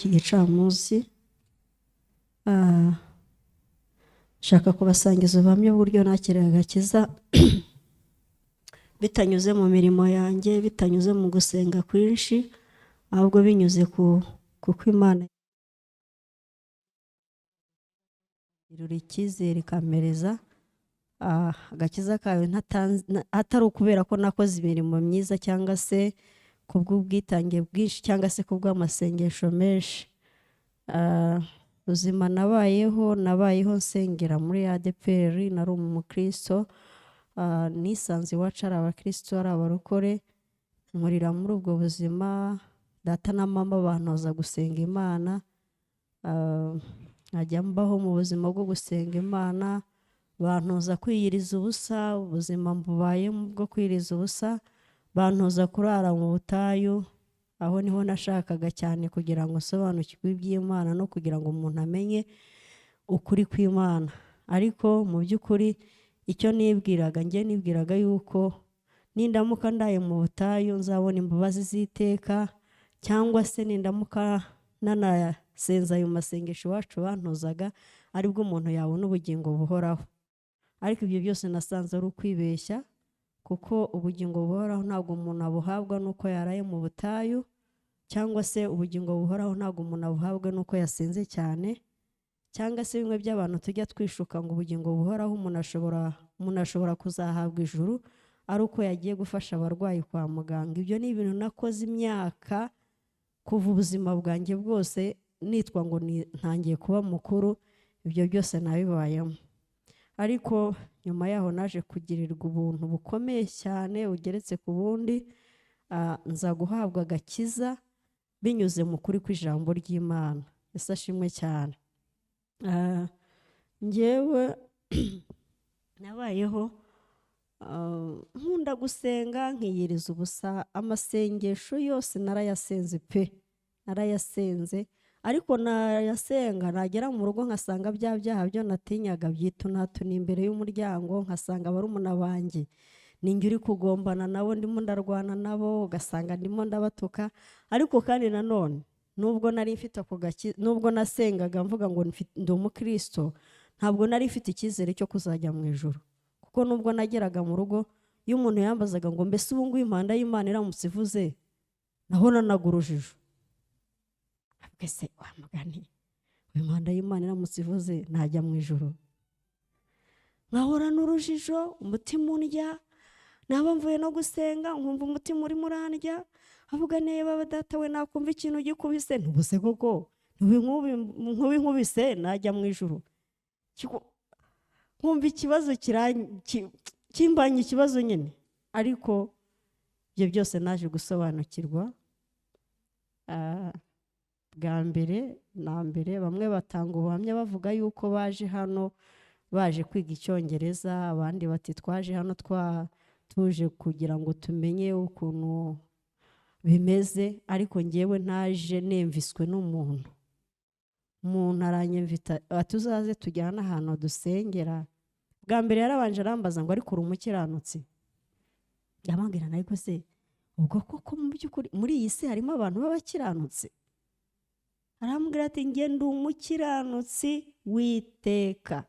iki gicamunsi nshaka kubasangiza ubuhamya bw'uburyo nakiriye agakiza bitanyuze mu mirimo yanjye, bitanyuze mu gusenga kwinshi, ahubwo binyuze kuko Imana irura icyizere ikamereza agakiza kawe atari ukubera ko nakoze imirimo myiza cyangwa se kubw'ubwitange bwinshi cyangwa se kubw'amasengesho menshi. Ubuzima nabayeho nsengera muri ADPR, nari umukristo, nisanze iwacu ari abakristo ari abarokore, nkurira muri ubwo buzima. Data na mama bantoza gusenga Imana, nkajya mbaho mu buzima bwo gusenga Imana, bantoza kwiyiriza ubusa, ubuzima mbubayemo bwo kwiyiriza ubusa, bantoza kurara mu butayu. Aho niho nashakaga cyane kugira ngo nsobanukirwe iby'Imana no kugira ngo umuntu amenye ukuri kw'Imana. Ariko mu by'ukuri icyo nibwiraga yuko nindamuka ndaye mu butayu nzabona imbabazi z'iteka, cyangwa se nindamuka nanasenza ayo masengesho iwacu bantozaga aribwo umuntu yabona ubugingo buhoraho. Ariko ibyo byose nasanze ari ukwibeshya, kuko ubugingo buhoraho ntabwo umuntu abuhabwa nuko yaraye mu butayu, cyangwa se ubugingo buhoraho ntabwo umuntu abuhabwa nuko yasenze cyane, cyangwa se bimwe by'abantu tujya twishuka ngo ubugingo buhoraho umuntu ashobora kuzahabwa ijuru ari uko yagiye gufasha abarwayi kwa muganga. Ibyo ni ibintu nakoze imyaka kuva ubuzima bwanjye bwose nitwa ngo ntangiye kuba mukuru, ibyo byose nabibayemo. Ariko nyuma yaho naje kugirirwa ubuntu bukomeye cyane ugeretse ku bundi, nza guhabwa agakiza binyuze mu kuri kw'ijambo ry'Imana. Ese ashimwe cyane. Njyewe nabayeho nkunda gusenga nkiyiriza ubusa, amasengesho yose narayasenze pe, narayasenze. Ariko nayasenga nagera mu rugo nkasanga bya byaha byo natinyaga byitunatuna imbere y'umuryango, nkasanga barumuna banjye ninjye uri kugombana nabo, ndimo ndarwana nabo, ugasanga ndimo ndabatuka. Ariko kandi nanone nubwo nari mfite ako gakiza, nubwo nasengaga mvuga ngo ndi umukristo, ntabwo nari mfite icyizere cyo kuzajya mu ijuru. Kuko nubwo nageraga mu rugo, iyo umuntu yambazaga ngo mbese ubu ngubu impanda y'Imana iramutse ivuze, naho nanaga urujijo. Ese wamugani impanda y'Imana iramutse ivuze najya mu ijuru? Nkahora n'urujijo, umutima undya, naba mvuye no gusenga nkumva umutima urimo urandya, avuga niba data we nakumva ikintu gikubise, ntubuse koko nkubise najya mu ijuru. Nkumva ikibazo kimbanye ikibazo nyine. Ariko ibyo byose naje gusobanukirwa. Bwa mbere na mbere bamwe batanga ubuhamya bavuga yuko baje hano baje kwiga Icyongereza, abandi bati twaje hano tuje kugira ngo tumenye ukuntu bimeze. Ariko njyewe naje nemviswe n'umuntu. Umuntu aranyemvita tuzaze tujyana ahantu dusengera. Bwa mbere yarabanje arambaza ngo ariko uri umukiranutsi? Yamambwira ariko se ubwo koko mu by'ukuri muri iyi si harimo abantu b'abakiranutsi? Arambwira ati njye ndi umukiranutsi w'iteka,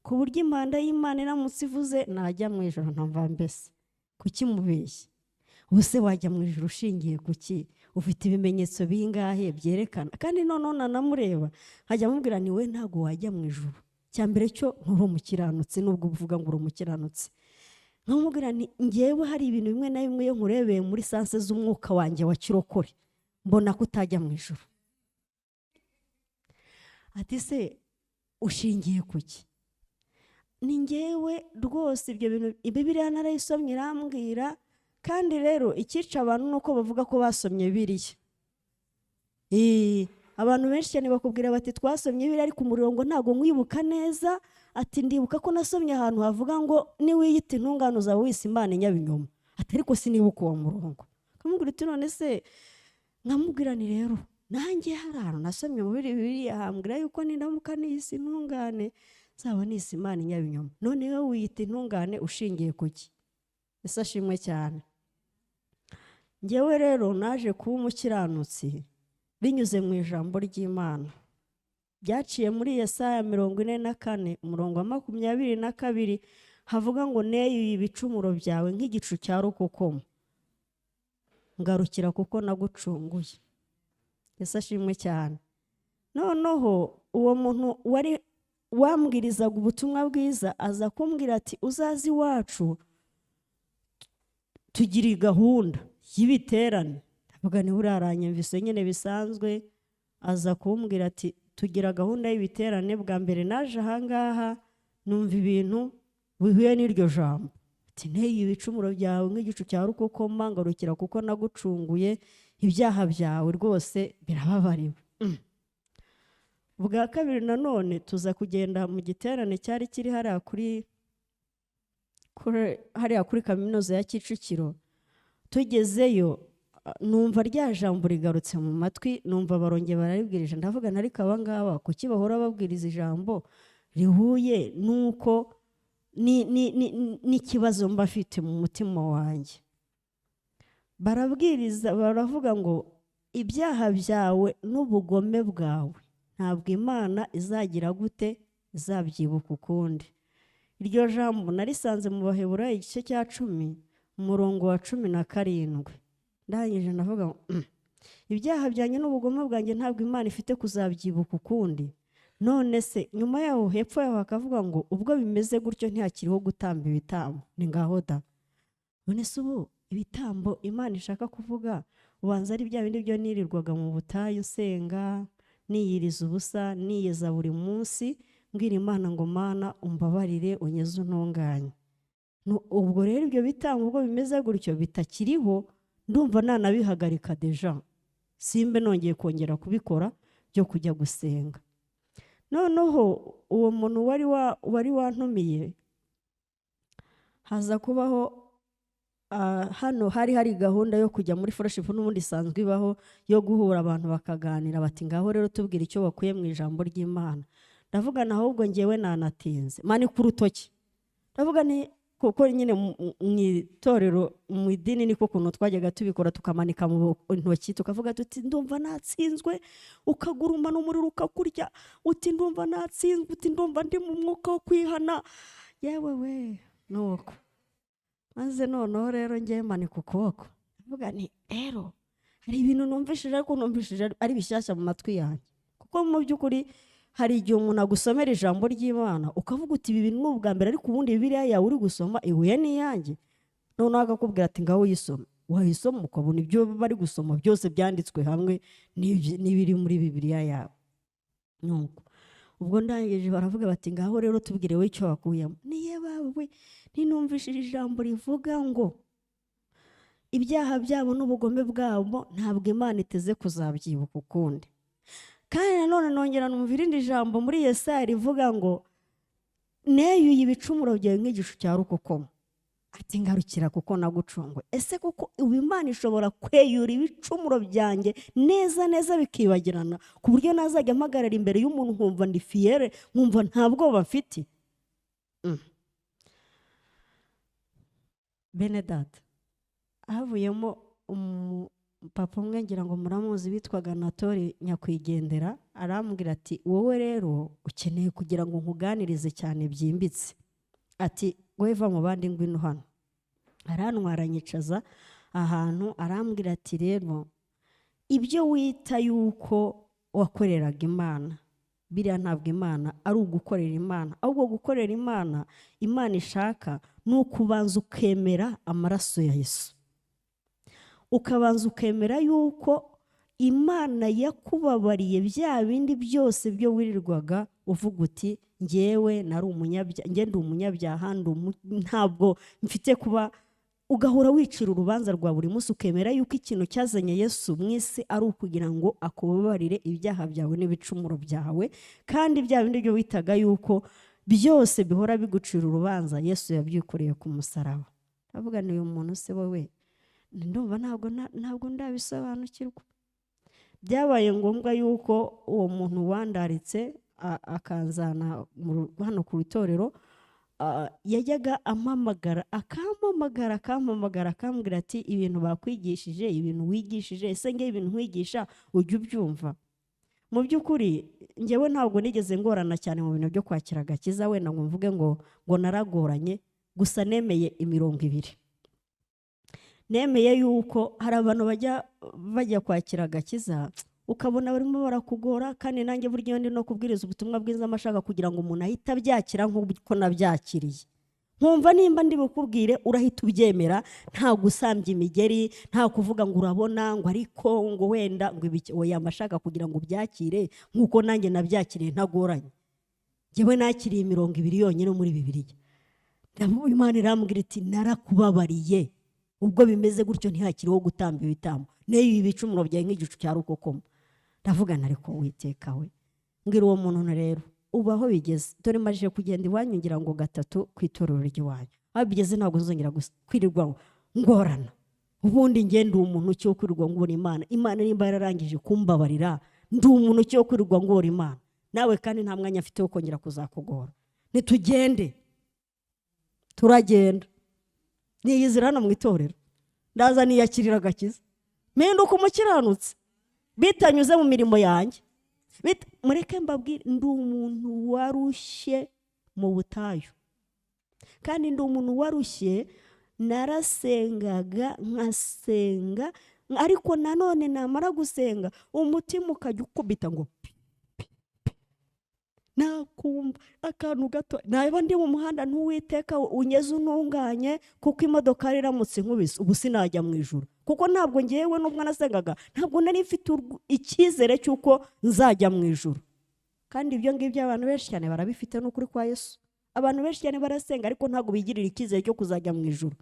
ku buryo impanda y'Imana iramutse ivuze najya mu ijuru. Ntumva mbese kuki mubeshye? Ubuse wajya mu ijuru ushingiye kuki? Ufite ibimenyetso bingahe byerekana? Kandi none nanamureba nkajya mubwira ni we ntabwo wajya mu ijuru. Cyambere cyo nturi umukiranutsi, nubwo uvuga ngo uri umukiranutsi. Nkamubwira ni njyewe hari ibintu bimwe na bimwe iyo nkurebeye muri sanse z'umwuka wanjye wa kirokore mbona ko utajya mu ijuru. Ati se ushingiye kuki? Ni njyewe rwose ibyo bintu Bibiliya narayisomye irambwira. Kandi rero icyica abantu nuko bavuga ko basomye Bibiliya. Abantu benshi cyane bakubwira bati twasomye Bibiliya ariko umurongo ntago nkwibuka neza. Ati ndibuka ko nasomye ahantu havuga ngo niwiyita intungane uzaba wise Imana inyabinyoma. Ati ariko sinibuka uwo murongo. Kamubwira ati none se, nkamubwira ni rero nanjye hari ahantu nasomye mu Bibiliya hambwira yuko nindamuka niyise intungane nzaba nise Imana inyabinyoma. None wowe wiyita intungane ushingiye kuki? Ese ashimwe cyane. Njyewe rero naje kuba umukiranutsi binyuze mu ijambo ry'Imana. Byaciye muri Yesaya 44 umurongo wa 22 havuga ngo neyuye ibicumuro byawe nk'igicu cya rukokoma, ngarukira kuko nagucunguye. Yesu ashimwe cyane. Noneho uwo muntu wari wambwirizaga ubutumwa bwiza aza kumbwira ati uzazi wacu tugiri gahunda y'ibiterane. Ndavuga ni buraranye mvise nyene bisanzwe. Aza kumbwira ati tugira gahunda y'ibiterane. Bwa mbere naje ahangaha numva ibintu bihuye n'iryo jambo. Ati neyuye ibicumuro byawe nk'igicu cya rukokoma, ngarukira kuko nagucunguye, ibyaha byawe rwose birababariwe. Bwa kabiri nanone tuza kugenda mu giterane cyari kiri hariya kuri kaminuza ya Kicukiro. Tugezeyo numva rya jambo rigarutse mu matwi, numva barongeye bararibwirije. Ndavuga ariko abangaba kuki bahora babwiriza ijambo rihuye nuko n'ikibazo mba afite mu mutima wanjye. Barabwiriza baravuga ngo ibyaha byawe n'ubugome bwawe ntabwo Imana izagira gute izabyibuka ukundi. Iryo jambo narisanze mu Baheburayo igice cya 10 umurongo wa 17. Ndangije ndavuga ibyaha byanjye n'ubugome bwanjye ntabwo Imana ifite kuzabyibuka ukundi. None se nyuma yaho hepfo yaho hakavuga ngo ubwo bimeze gutyo ntihakiriho gutamba ibitambo. Ni ngaho da. None se ubu ibitambo Imana ishaka kuvuga ubanza ari bya bindi byo nirirwaga mu butayu senga niyiriza ubusa niyeza buri munsi mbwira Imana ngo Mana umbabarire unyeze untunganye. Ubwo rero ibyo bitambo ubwo bimeze gutyo bitakiriho ndumva nanabihagarika deja, simbe nongeye kongera kubikora byo kujya gusenga. Noneho uwo muntu wari wantumiye haza kubaho hano hari gahunda yo kujya muri fellowship n'ubundi isanzwe ibaho yo guhura abantu bakaganira. Bati ngaho rero tubwira icyo bakuye mu ijambo ry'Imana. Ndavuga ahubwo ngewe nanatinze mani ku rutoki. Ndavuga ni kuko nyine mu itorero mu idini niko kuntu twajyaga tubikora, tukamanika mu ntoki tukavuga tuti ndumva natsinzwe, ukaguruma n'umuriro ukakurya, uti ndumva natsinzwe, uti ndumva ndi mu mwuka wo kwihana. Yewe we nuko maze noneho rero ngiye manika ukuboko. Ndavuga ni rero hari ibintu numvishije ariko numvishije ari bishyashya mu matwi yanjye, kuko mu by'ukuri hari igihe umuntu agusomera ijambo ry'Imana ukavuga uti ibi bintu n'ubwa mbere, ariko ubundi Bibiliya yawe uri gusoma ihuye n'iyanjye. Noneho akakubwira ati ngaho uyisoma, wayisoma ukabona ibyo bari gusoma byose byanditswe hamwe n'ibiri muri Bibiliya yawe. Nuko ubwo ndangije baravuga bati ngaho rero tubwire we icyo wakuyemo. Niye bawe ninumvishije ijambo rivuga ngo ibyaha byabo n'ubugome bwabo ntabwo Imana iteze kuzabyibuka ukundi. Kandi nanone nongera numva irindi jambo muri Yesaya rivuga ngo neyuye ibicumuro byawe nk'igicu cya rukokoma, ati ngarukira kuko nagucunguye. Ese kuko ubu Imana ishobora kweyura ibicumuro byanjye neza neza bikibagirana ku buryo nazajya mpagarara imbere y'umuntu nkumva ndi fiere, nkumva nta bwoba mfite? Bene data, havuyemo papa umwe ngira ngo muramuzi bitwaga Natori nyakwigendera. Arambwira ati wowe rero ukeneye kugira ngo nkuganirize cyane byimbitse. Ati wowe va mu bandi ngwino hano. Arantwara nyicaza ahantu arambwira ati rero ibyo wita yuko wakoreraga Imana biriya ntabwo Imana ari ugukorera Imana, ahubwo gukorera Imana, Imana ishaka ni ukubanza ukemera amaraso ya Yesu, ukabanza ukemera yuko Imana yakubabariye bya bindi byose byo wirirwaga uvuga uti ngewe nari umunyabyaha, ngende umunyabyaha, ntabwo mfite kuba, ugahora wicira urubanza rwa buri munsi. Ukemera yuko ikintu cyazanye Yesu mu isi ari ukugira ngo akubabarire ibyaha byawe n'ibicumuro byawe, kandi bya bindi byo witaga yuko byose bihora bigucira urubanza Yesu yabyikoreye ku musaraba. Avuga ni uyu muntu se wowe ndumva ntabwo ndabisobanukirwa. Byabaye ngombwa yuko uwo muntu wandaritse akanzana hano ku itorero yajyaga ampamagara akampamagara akambwira ati ibintu bakwigishije, ibintu wigishije, ese ngewe ibintu wigisha ujya ubyumva? Mu by'ukuri njyewe ntabwo nigeze ngorana cyane mu bintu byo kwakira agakiza, wenda ngo mvuge ngo naragoranye, gusa nemeye 200. Nemeye yuko hari abantu bajya kwakira agakiza ukabona barimo barakugora, kandi nanjye buryo ndi no kubwiriza ubutumwa bwiza amashaka kugira ngo umuntu ahita abyakira nk'uko nabyakiriye. Nkumva nimba ndi bukubwire urahita ubyemera, nta gusambya imigeri, nta kuvuga ngo urabona ngo ariko ngo wenda ngo oya, amashaka kugira ngo ubyakire nk'uko nanjye nabyakiriye ntagoranye. Njyewe nakiriye 200 yonyine muri Bibiliya. Imana irambwira iti narakubabariye, ubwo bimeze gutyo ntihakiriho gutamba ibitambo, Neyuye ibicumuro byawe nk'igicu cya rukokoma. Ndavuga ariko Uwiteka we, mbwira uwo muntu rero ubaho bigeze, dore maje kugenda iwanyu ngira ngo 3 ku itorero ry'iwanyu, aho bigeze ntabwo nzongera kwirirwa ngorana. Ubundi ngende umuntu cyo kwirirwa ngora Imana nimba yararangije kumbabarira, ndi umuntu cyo kwirirwa ngora Imana. Nawe kandi nta mwanya afite wo kongera kuzakugora. Nitugende, turagenda niyizira hano mu itorero, ndaza niyakirira agakiza, mpinduka umukiranutsi bitanyuze mu mirimo yanjye. Mureke mbabwire, ndi umuntu warushye mu butayu, kandi ndi umuntu warushye. Narasengaga nkasenga, ariko nanone namara gusenga umutima ukajya ukubita ngo nakumva akantu gato, naba ndi mu muhanda n'Uwiteka unyeze ununganye, kuko imodoka riramutse nkubise ubu sinajya mu ijuru. Kuko ntabwo ngewe nubwo nasengaga ntabwo nari mfite icyizere cy'uko nzajya mu ijuru. Kandi ibyo ngibyo abantu benshi cyane barabifite n'ukuri kwa Yesu. Abantu benshi cyane barasenga ariko ntabwo bigirira icyizere cyo kuzajya mu ijuru.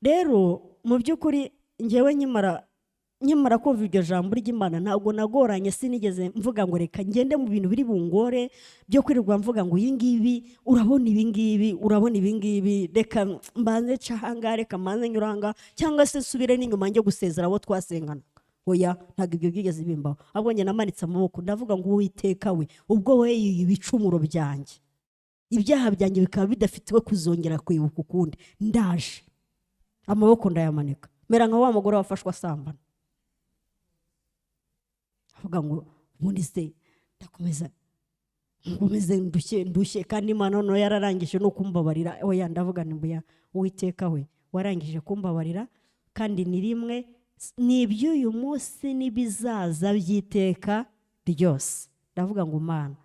Rero mu by'ukuri ngewe nyimara kumva iryo jambo ry'Imana ntabwo nagoranye, sinigeze mvuga ngo reka ngende mu bintu biri bungore byo kwirirwa mvuga ngo iyi ngibi urabona, ibi ngibi urabona, ibi ngibi reka mbanze cahanga, reka mbanze nyuranga, cyangwa se subire n'inyuma njye gusezera abo twasengana. Oya, ntabwo ibyo byigeze bimbaho. Ahubwo njye namanitse amaboko ndavuga ngo Uwiteka we, ubwo we ibicumuro byanjye, ibyaha byanjye bikaba bidafitiwe kuzongera kwibuka ukundi, ndaje amaboko ndayamanika, mera nka wa mugore wafashwe asambana. Avuga ngo ubundi se ndakomeza ndushye, kandi Imana no yararangije no kumbabarira. Oya, ndavuga nimbuya Uwiteka we, warangije kumbabarira, kandi ni rimwe n'iby'uyu munsi n'ibizaza by'iteka ryose. Ndavuga ngo Mana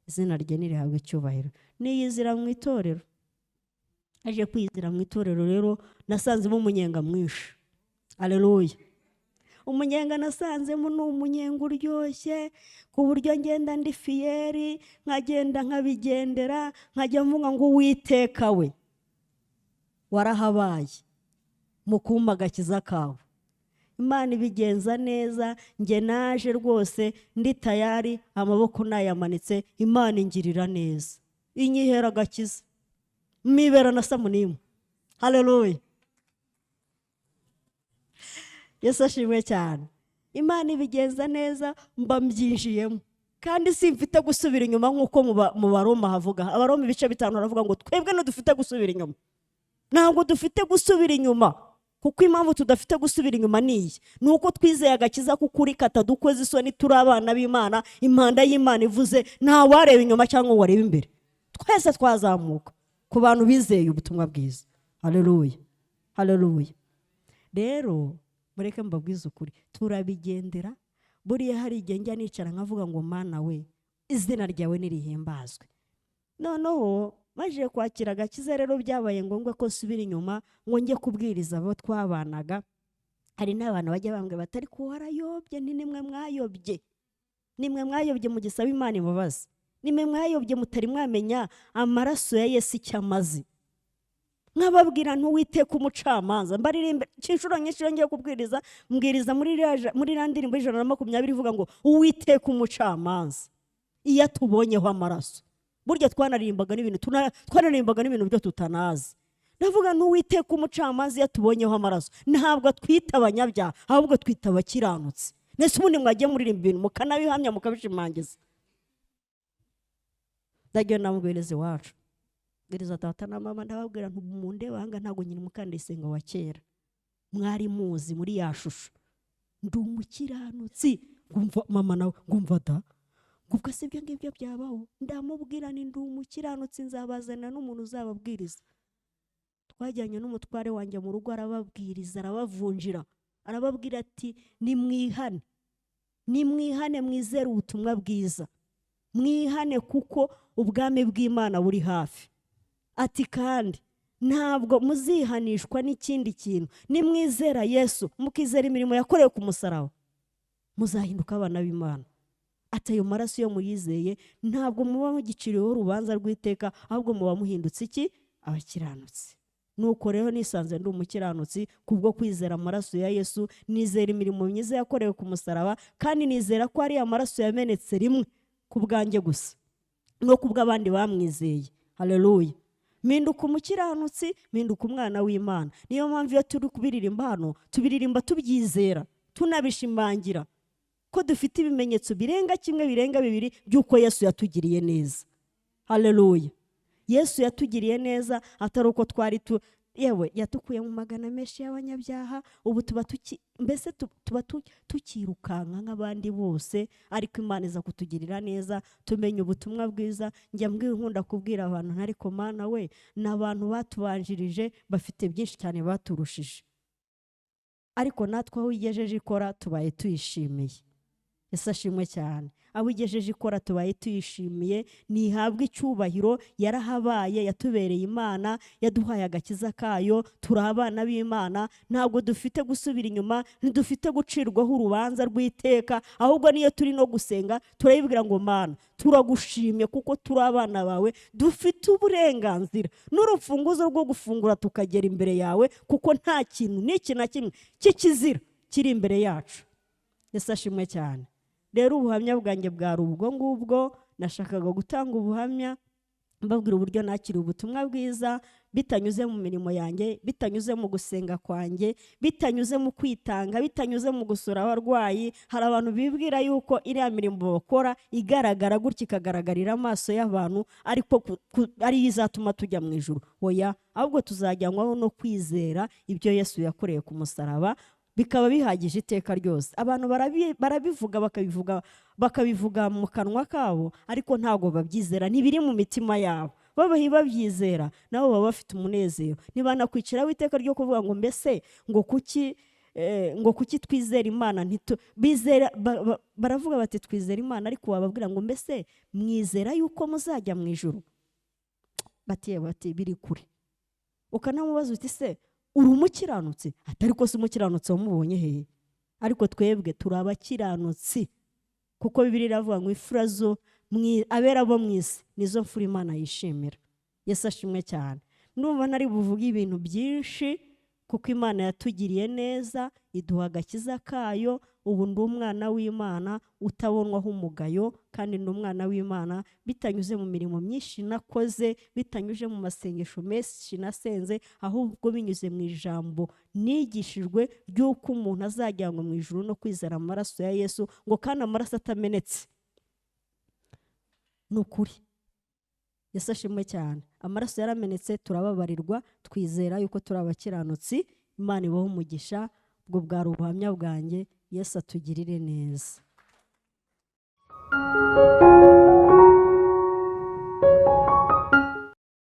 izina rye nirihabwe icyubahiro. Niyizira mu itorero, aje kwizira mu itorero rero nasanzemo umunyenga mwinshi. Haleluya. Umunyenga nasanzemo ni umunyenga uryoshye ku buryo ngenda ndi fiyeri, nkagenda nkabigendera, nkajya mvuga ngo Uwiteka we warahabaye mu kumpa agakiza kawe. Imana ibigenza neza, nge naje rwose ndi tayari, amaboko nayamanitse, Imana ingirira neza, inyihera agakiza, mibera na Samunimu. Haleluya. Yesu ashimwe cyane. Imana ibigenza neza, mba mbyinjiyemo, kandi simfite gusubira inyuma nk'uko mu Baroma havuga. Abaroma ibice 5 baravuga ngo twebwe no dufite gusubira inyuma. Ntabwo dufite gusubira inyuma, kuko impamvu tudafite gusubira inyuma niyi, nuko twizeye agakiza k'ukuri katadukoze isoni, turi abana b'Imana. Impanda y'Imana ivuze, nta wareba inyuma cyangwa wareba imbere, twese twazamuka ku bantu bizeye ubutumwa bwiza. Haleluya, haleluya. Rero mureke mbabwize ukuri, turabigendera. Buriya hari igihe njya nicara nkavuga ngo Mana we, izina ryawe nirihimbazwe. Noneho maje kwakira agakiza rero byabaye ngombwa ko nsubira inyuma ngo njye kubwiriza abo twabanaga. Hari n'abantu bajya bambwira batari ko warayobye, ni nimwe mwayobye, nimwe mwayobye mu gisaba Imana imbabazi, nimwe mwayobye mutari mwamenya amaraso ya Yesu icyo amaze. Nkababwira ntuwiteka umucamanza, mbaririmbe cyinshuro nyinshi ngiye kubwiriza, mbwiriza muri randirimbo 120 ivuga ngo Uwiteka umucamanza iyo tubonyeho amaraso. Burya twanarimbaga n'ibintu byo tutanazi. Ndavuga ntuwiteka umucamanza iyo tubonyeho amaraso, ntabwo twita abanyabyaha, ahubwo twita abakiranutsi. Nese ubundi mwagiye muririmba ibintu mukanabihamya mukabishimangiza. Ndagiye namubwiriza wacu bwiriza data na mama ndababwira ntumunde banga ntago nyine Mukandayisenga wa kera mwari muzi muri ya shusho ndi umukiranutsi ngumva mama nawe ngumva da ngubwo se ibyo ngibyo byabaho ndamubwira ni ndi umukiranutsi nzabazana n'umuntu uzababwiriza twajyanye n'umutware wanjye mu rugo arababwiriza arabavunjira arababwira ati nimwihane mwizere ubutumwa bwiza mwihane kuko ubwami bw'Imana buri hafi ati kandi ntabwo muzihanishwa n'ikindi kintu nimwizera Yesu mukizera imirimo yakorewe ku musaraba muzahinduka abana b'Imana ati ayo maraso yo muyizeye ntabwo muba mugiciriweho urubanza rw'iteka ahubwo muba muhindutse iki abakiranutsi nuko rero nisanze ndi umukiranutsi kubwo kwizera amaraso ya Yesu nizera imirimo myiza yakorewe ku musaraba kandi nizera ko ari amaraso yamenetse rimwe ku bwanjye gusa no kubw'abandi bamwizeye haleluya mpinduka umukiranutsi mpinduka umwana w'Imana niyo mpamvu iyo turi kubiririmba hano tubiririmba tubyizera tunabishimangira ko dufite ibimenyetso birenga kimwe birenga bibiri by'uko Yesu yatugiriye neza haleluya Yesu yatugiriye neza atari uko twari yewe yatukuye mu magana menshi y'abanyabyaha ubu tuba tukirukanka nk'abandi bose ariko Imana iza kutugirira neza tumenye ubutumwa bwiza njya mbwira nkunda kubwira abantu ariko Mana we n'abantu batubanjirije bafite byinshi cyane baturushije ariko natwe aho igejeje ikora tubaye tuyishimiye Yesu ashimwe cyane abo igejeje ikora tubaye tuyishimiye nihabwe icyubahiro yarahabaye yatubereye Imana yaduhaye agakiza kayo turi abana b'Imana ntabwo dufite gusubira inyuma ntidufite gucirwaho urubanza rw'iteka ahubwo niyo turi no gusenga turayibwira ngo Mana turagushimye kuko turi abana bawe dufite uburenganzira n'urufunguzo rwo gufungura tukagera imbere yawe kuko nta kintu n'iki na kimwe cy'ikizira kiri imbere yacu Yesu ashimwe cyane rero ubuhamya bwanjye bwari ubwo ngubwo nashakaga gutanga ubuhamya mbabwira uburyo nakiriye ubutumwa bwiza bitanyuze mu mirimo yanjye bitanyuze mu gusenga kwanjye bitanyuze mu kwitanga bitanyuze mu gusura abarwayi hari abantu bibwira yuko iriya mirimo bakora igaragara gutya ikagaragarira amaso y'abantu ariko ari izatuma tujya mu ijuru oya ahubwo tuzajyanwaho no kwizera ibyo Yesu yakoreye ku musaraba bikaba bihagije iteka ryose abantu barabivuga bakabivuga mu kanwa kabo ariko ntago babyizera ntibiri mu mitima yabo babyizera nabo baba bafite umunezero ntibanakwiciraho iteka ryo kuvuga ngo mbese ngo kuki twizera Imana bizera baravuga bati twizera Imana ariko wababwira ngo mbese mwizera yuko muzajya mu ijuru bati biri kure ukanamubaza uti se uri umukiranutsi atari ko se umukiranutsi wamubonye hehe ariko twebwe turi abakiranutsi kuko Bibiliya iravuga ngo ifura zo abera bo mu isi nizo mfura Imana yishimira Yesu ashimwe cyane ndumva nari buvuga ibintu byinshi kuko Imana yatugiriye neza iduha agakiza kayo ubu ndi umwana w'Imana utabonwaho umugayo kandi ndi umwana w'Imana bitanyuze mu mirimo myinshi nakoze bitanyuze mu masengesho menshi nasenze ahubwo binyuze mu ijambo nigishijwe ry'uko umuntu azajyanwa mu ijuru no kwizera amaraso ya Yesu ngo kandi amaraso atamenetse nukuri Yesu ashimwe cyane amaraso yaramenetse turababarirwa twizera yuko turi abakiranutsi Imana ibaho umugisha ubwo bwari ubuhamya bwanjye Yesu atugirire neza